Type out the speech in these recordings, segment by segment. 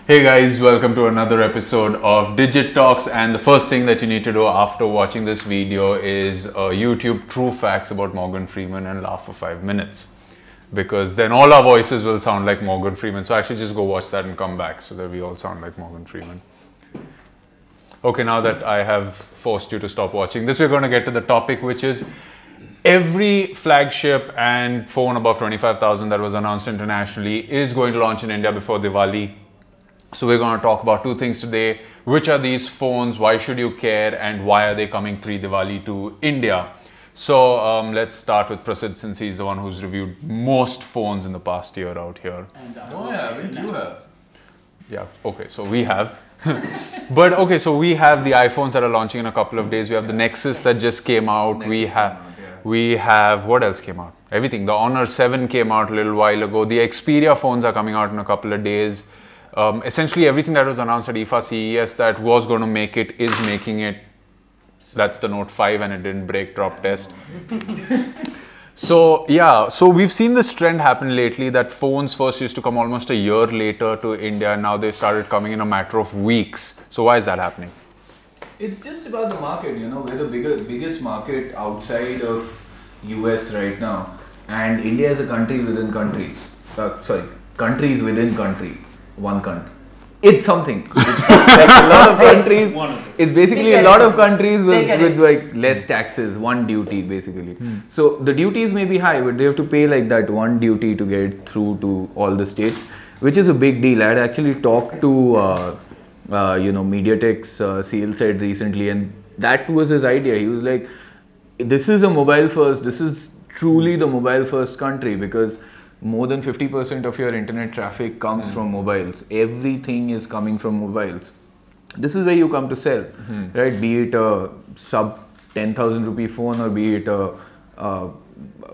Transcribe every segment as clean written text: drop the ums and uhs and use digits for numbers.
Hey guys, welcome to another episode of Digit Talks, and the first thing that you need to do after watching this video is YouTube true facts about Morgan Freeman and laugh for 5 minutes, because then all our voices will sound like Morgan Freeman. So actually just go watch that and come back so that we all sound like Morgan Freeman. Okay, now that I have forced you to stop watching this, we're going to get to the topic, which is every flagship and phone above 25,000 that was announced internationally is going to launch in India before Diwali. So we're going to talk about two things today. Which are these phones? Why should you care? And why are they coming pre-Diwali to India? So let's start with Prasid, since he's the one who's reviewed most phones in the past year out here. No, I haven't. You have. Yeah, okay, so we have. But okay, so we have the iPhones that are launching in a couple of days. We have the Nexus that just came out. We have, what else came out? Everything. The Honor 7 came out a little while ago. The Xperia phones are coming out in a couple of days. Essentially everything that was announced at IFA CES that was going to make it is making it. That's the Note 5 and it didn't break drop test. So yeah, so we've seen this trend happen lately that phones first used to come almost a year later to India, and now they've started coming in a matter of weeks. So why is that happening? It's just about the market, you know, we're the biggest market outside of US right now, and India is a country within countries. Countries within country. One country. It's something. It's like a lot of countries. It's basically a lot of countries with like less taxes, one duty basically. So the duties may be high, but they have to pay like that one duty to get through to all the states, which is a big deal. I had actually talked to MediaTek's sales head recently, and that was his idea. He was like, "This is a mobile first. This is truly the mobile first country because." More than 50% of your internet traffic comes from mobiles. Everything is coming from mobiles. This is where you come to sell, right? Be it a sub 10,000 rupee phone or be it a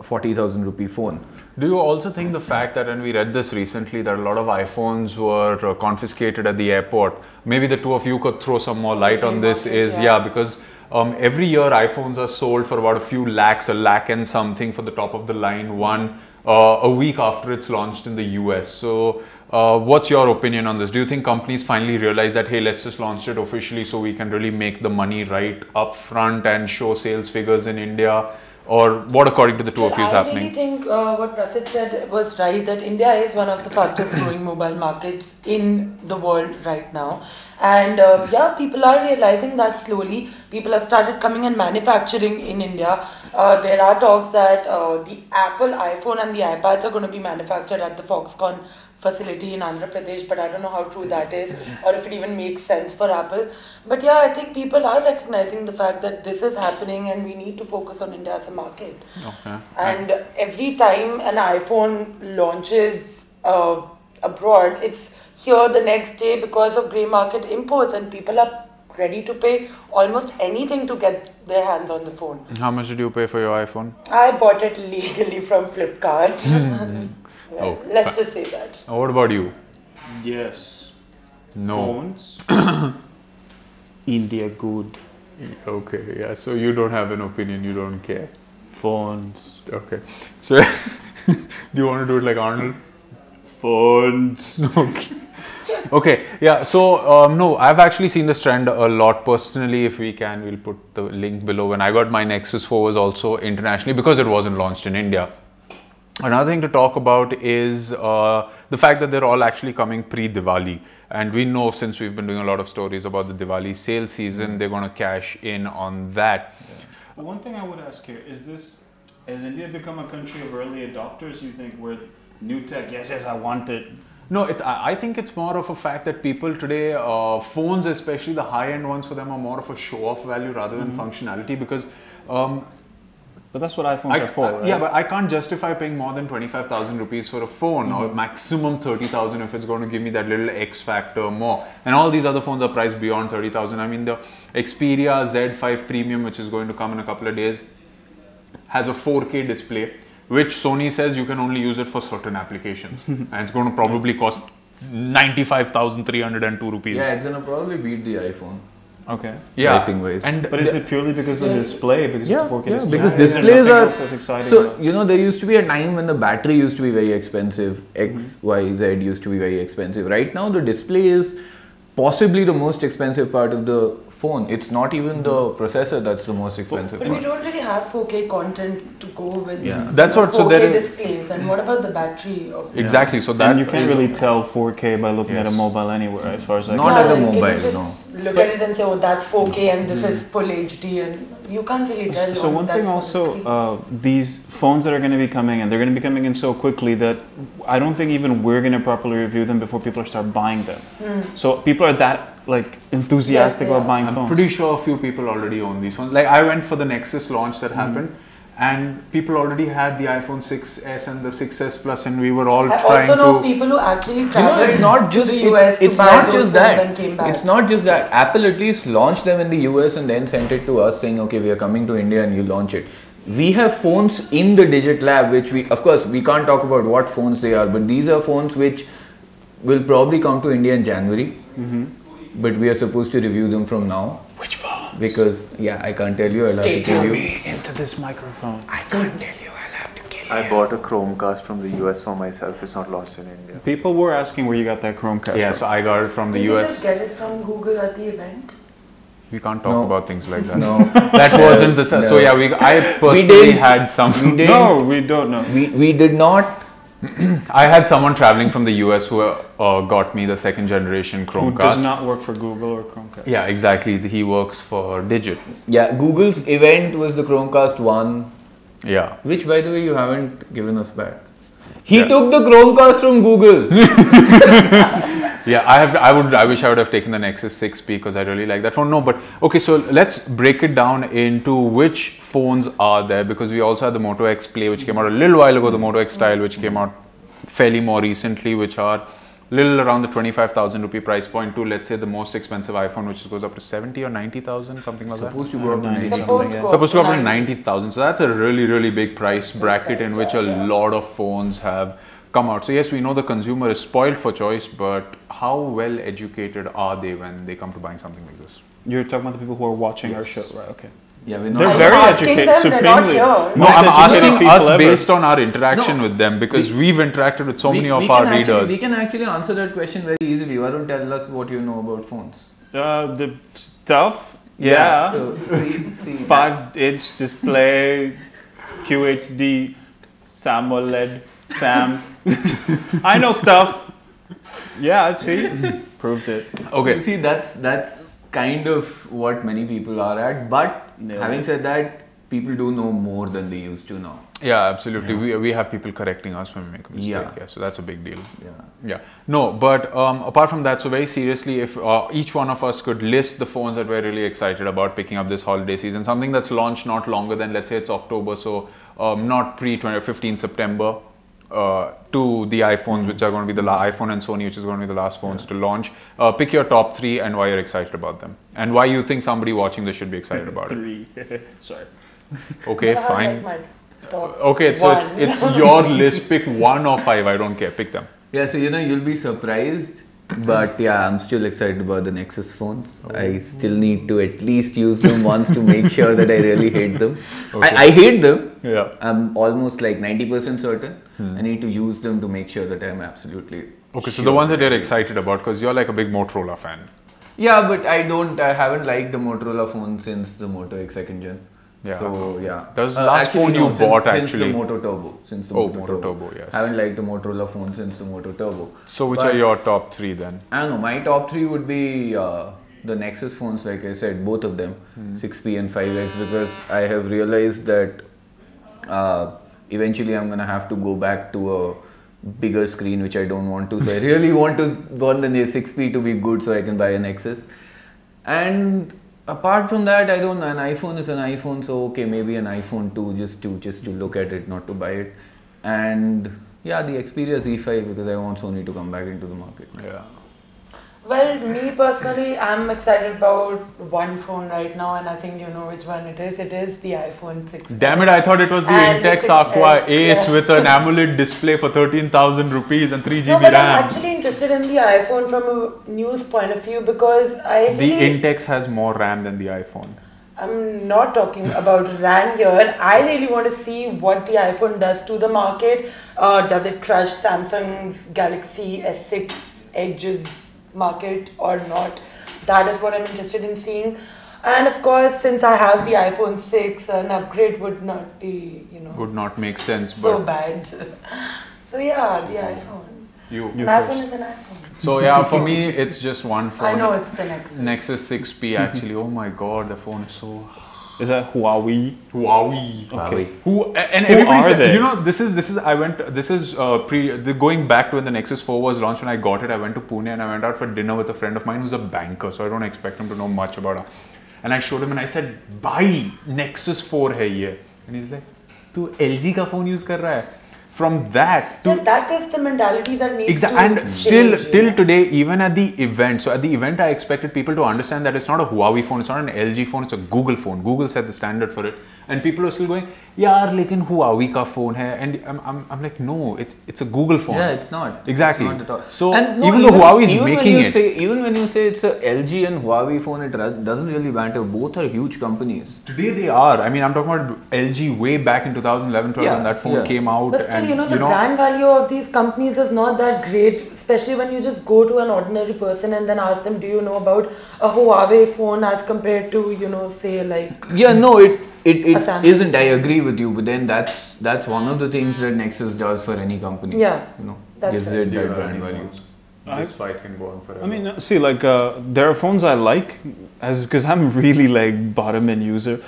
40,000 rupee phone. Do you also think the fact that, and we read this recently, that a lot of iPhones were confiscated at the airport, maybe the two of you could throw some more light on this, because every year iPhones are sold for about a few lakhs, a lakh and something for the top of the line one, a week after it's launched in the US. So what's your opinion on this? Do you think companies finally realize that, hey, let's just launch it officially so we can really make the money right up front and show sales figures in India? Or what, according to the two of you, is happening? I really think what Prasid said was right, that India is one of the fastest growing mobile markets in the world right now. And yeah, people are realizing that slowly. People have started coming and manufacturing in India. There are talks that the Apple iPhone and the iPads are going to be manufactured at the Foxconn facility in Andhra Pradesh, but I don't know how true that is or if it even makes sense for Apple. But yeah, I think people are recognizing the fact that this is happening and we need to focus on India as a market. Okay. And every time an iPhone launches abroad, it's here the next day because of grey market imports, and people are ready to pay almost anything to get their hands on the phone. How much did you pay for your iPhone? I bought it legally from Flipkart. Well, let's just say that. What about you? Yes. No. Phones. India good. Okay, yeah. So you don't have an opinion, you don't care. Phones. Okay. So do you want to do it like Arnold? Phones. Okay. Okay, yeah, so no, I've actually seen this trend a lot personally. If we can, we'll put the link below. When I got my Nexus 4 was also internationally because it wasn't launched in India. Another thing to talk about is the fact that they're all actually coming pre-Diwali. And we know, since we've been doing a lot of stories about the Diwali sale season, they're going to cash in on that. Yeah. One thing I would ask here, has India become a country of early adopters? You think we're new tech, yes, I want it. No, I think it's more of a fact that people today, phones, especially the high-end ones, for them are more of a show-off value rather than functionality, because but that's what iPhones are for, right? Yeah, but I can't justify paying more than 25,000 rupees for a phone, or maximum 30,000 if it's going to give me that little X factor more. And all these other phones are priced beyond 30,000. I mean, the Xperia Z5 Premium, which is going to come in a couple of days, has a 4K display, which Sony says you can only use it for certain applications. And it's going to probably cost 95,302 rupees. Yeah, it's going to probably beat the iPhone. Okay. Yeah. pricing wise. But is it purely because of the display? Because it's 4K display? because Is there displays nothing are else that's exciting so about- there used to be a time when the battery used to be very expensive. X, Y, Z used to be very expensive. Right now, the display is possibly the most expensive part of the phone. It's not even the processor that's the most expensive But we part. don't really have 4K content to go with That's what- 4K so there is- displays. And what about the battery of the Exactly. So that And you can't is- really tell 4K by looking at a Yes. mobile anywhere, as far as I Not can at a like, mobile, can you just look at it and say, oh, that's 4K and this is full HD, and you can't really tell. So one that's thing on the screen. also, these phones that are going to be coming in, they're going to be coming in so quickly that I don't think even we're going to properly review them before people start buying them. So people are that enthusiastic Yes, they about are. buying I'm phones. pretty sure a few people already own these phones. Like I went for the Nexus launch that happened, and people already had the iPhone 6s and the 6s Plus, and we were all I trying also know to. people who actually traveled it's not just to the US it's to buy not those just phones that. and came back. It's not just that. Apple at least launched them in the US and then sent it to us saying, okay, we are coming to India and you launch it. We have phones in the Digit Lab, which we, of course, we can't talk about what phones they are, but these are phones which will probably come to India in January. But we are supposed to review them from now. Which phone? Because, I can't tell you, I'll have to tell you. Into this microphone. I can't tell you, I'll have to kill you. I bought a Chromecast from the US for myself. It's not launched in India. People were asking where you got that Chromecast Yeah, from. so I got it from the Did you US. just get it from Google at the event? We can't talk No. about things like that. No. That wasn't the. So No. yeah, I personally did- had some. We did. No, we don't know. We did not. I had someone traveling from the US who got me the second generation Who Chromecast. does not work for Google or Chromecast. Yeah, exactly. He works for Digit. Yeah, Google's event was the Chromecast 1, Yeah. which by the way you haven't given us back. He Yeah. took the Chromecast from Google. Yeah, I wish I would have taken the Nexus 6P because I really like that phone. No, but okay, so let's break it down into which phones are there, because we also had the Moto X Play, which came out a little while ago, the Moto X Style, which came out fairly more recently, which are little around the 25,000 rupee price point to, let's say, the most expensive iPhone, which goes up to 70 or 90,000, something like that. Supposed to go up to 90. Supposed to go up to 90,000. So that's a really, really big price bracket in which a lot of phones have come out. So yes, we know the consumer is spoiled for choice, but how well educated are they when they come to buying something like this? You're talking about the people who are watching our Yes. show, right? Okay. Yeah, we're They're not. very asking educated, them? They're not supremely. here. No, Most I'm educated asking people us ever. based on our interaction No, with them, because we've interacted with so many of we our can actually, readers. we can actually answer that question very easily. Why don't tell us what you know about phones? The stuff, yeah. So, see, 5-inch display, QHD, SAMOLED, SAM. I know stuff. Yeah, see, proved it. Okay. So, see, that's kind of what many people are at. But Yeah. having said that, people do know more than they used to now. Yeah, absolutely. We have people correcting us when we make a mistake. Yeah. Yeah, so that's a big deal. Yeah. Yeah. No, but apart from that, so very seriously, if each one of us could list the phones that we're really excited about picking up this holiday season, something that's launched not longer than, let's say it's October, so not pre-15 September, to the iPhones, which are going to be the iPhone and Sony, which is going to be the last phones to launch. Pick your top 3 and why you're excited about them. And why you think somebody watching this should be excited about it. 3. Sorry. Okay, I have, fine. like, my top Okay, so one. it's your list. Pick 1 or 5. I don't care. Pick them. Yeah, so you'll be surprised, but yeah, I'm still excited about the Nexus phones. I still need to at least use them once to make sure that I really hate them. Okay. I hate them. Yeah. I'm almost like 90% certain. I need to use them to make sure that I'm absolutely Okay, so sure the ones that I you're hate excited about, because you're like a big Motorola fan. Yeah, but I haven't liked the Motorola phone since the Moto X 2nd gen. Yeah. So yeah. That was the last phone you bought, since actually. the Moto Turbo. Since the Oh, Moto Moto Turbo. Turbo, yes. Haven't liked the Motorola phone since the Moto Turbo. So which But- are your top 3 then? I don't know. My top 3 would be the Nexus phones, like I said, both of them, 6P and 5X, because I have realized that eventually I'm gonna have to go back to a bigger screen, which I don't want to. So I really want the 6P to be good, so I can buy a Nexus. And apart from that, I don't know. An iPhone is an iPhone, so okay, maybe an iPhone 2 just to look at it, not to buy it. And yeah, the Xperia Z5, because I want Sony to come back into the market. Yeah. Well, me personally, I'm excited about one phone right now, and I think you know which one it is. It is the iPhone 6. Damn it, I thought it was the And the Intex 6S, Aqua Ace yeah. with an AMOLED display for 13,000 rupees and 3 GB No, but I'm RAM. actually interested in the iPhone from a news point of view because I The really, Intex has more RAM than the iPhone. I'm not talking about RAM here. I really want to see what the iPhone does to the market. Does it crush Samsung's Galaxy S6 Edge's market or not? That is what I'm interested in seeing. And of course, since I have the iPhone 6, an upgrade would not be, you know, Would not make sense, so but bad. So yeah, the iPhone. you. An iPhone is an iPhone. So yeah, for me, it's just one phone. I know it's the Nexus. Nexus 6P actually. Oh my god, the phone is so Is that Huawei? Huawei. Okay. And Who everybody are said, they? you know, this is going back to when the Nexus 4 was launched. When I got it, I went to Pune and I went out for dinner with a friend of mine who's a banker, so I don't expect him to know much about it. And I showed him and I said, "Bhai, Nexus 4 hai ye." And he's like, "Tu LG ka phone use kar raha hai?" From that to Yeah, that is the mentality that needs exactly, to and change, still you till know. today, even at the event. So at the event, I expected people to understand that it's not a Huawei phone, it's not an LG phone, it's a Google phone. Google set the standard for it, and people are still going, "Yaar, lekin Huawei ka phone hai," and I'm like, no, it's a Google phone. Yeah, it's not. Exactly. It's not at all. So And no, even though Huawei is even when making you it, say, even when you say it's a LG and Huawei phone, it doesn't really matter. Both are huge companies. today they are. I mean, I'm talking about LG way back in 2011-12 Yeah, when that phone yeah. came out. But still, and you know, the brand value of these companies is not that great, especially when you just go to an ordinary person and then ask them, do you know about a Huawei phone as compared to, you know, say like... Yeah, no, it A Samsung isn't. I agree with you, but then that's one of the things that Nexus does for any company. Yeah, you know, that's gives right. it that Yeah, brand any value. phones. This fight can go on forever. I mean, see, like, there are phones I like, because I'm really like bottom-end user.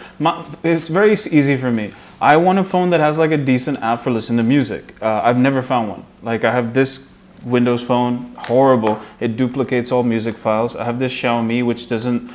It's very easy for me. I want a phone that has like a decent app for listening to music. I've never found one. Like, I have this Windows phone, horrible. It duplicates all music files. I have this Xiaomi, which doesn't.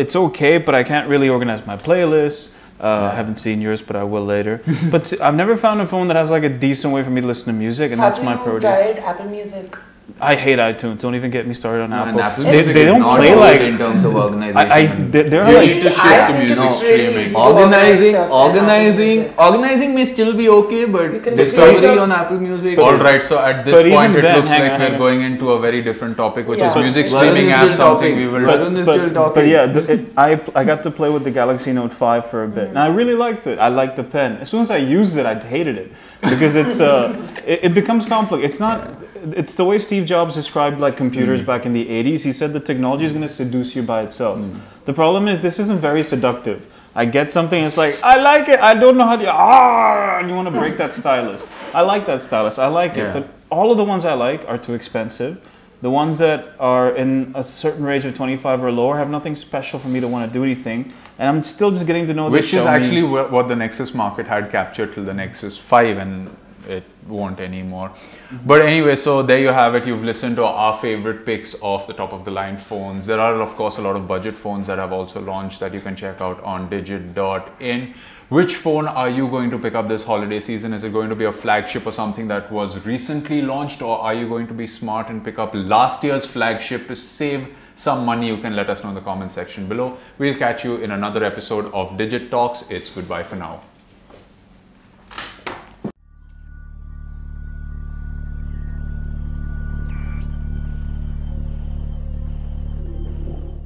It's okay, but I can't really organize my playlists. I haven't seen yours, but I will later. But I've never found a phone that has like a decent way for me to listen to music, and that's my Have you priority. tried Apple Music? I hate iTunes. Don't even get me started on No, and Apple. Apple They Music is don't not play good like. in terms of organization. They're You like. need to shift I to think music it's really streaming. easy to organize stuff in Apple Organizing Music. may still be okay, You but can discovery create a- on Apple Music. All right, so at this But point, even it then, looks hang like on, we're hang on. going into a very different topic, which is Yeah. music Varun streaming is apps. still Something talking. we will. Varun is still talking. But yeah, I got to play with the Galaxy Note 5 for a bit, and I really liked it. I liked the pen. As soon as I used it, I hated it because it's it becomes complicated. It's not. It's the way Steve Jobs described like computers back in the 80s. He said the technology is going to seduce you by itself. The problem is this isn't very seductive. I get something, it's like, I like it, I don't know how to, and you want to break that stylus. I like that stylus, I like it, Yeah. but all of the ones I like are too expensive. The ones that are in a certain range of 25 or lower have nothing special for me to want to do anything. And I'm still just getting to know Which the is Xiaomi. actually what the Nexus market had captured till the Nexus 5, and it won't anymore. But anyway, so there you have it. You've listened to our favorite picks of the top of the line phones. There are of course a lot of budget phones that have also launched that you can check out on digit.in. Which phone are you going to pick up this holiday season? Is it going to be a flagship or something that was recently launched, or are you going to be smart and pick up last year's flagship to save some money? You can let us know in the comment section below. We'll catch you in another episode of Digit Talks. It's goodbye for now.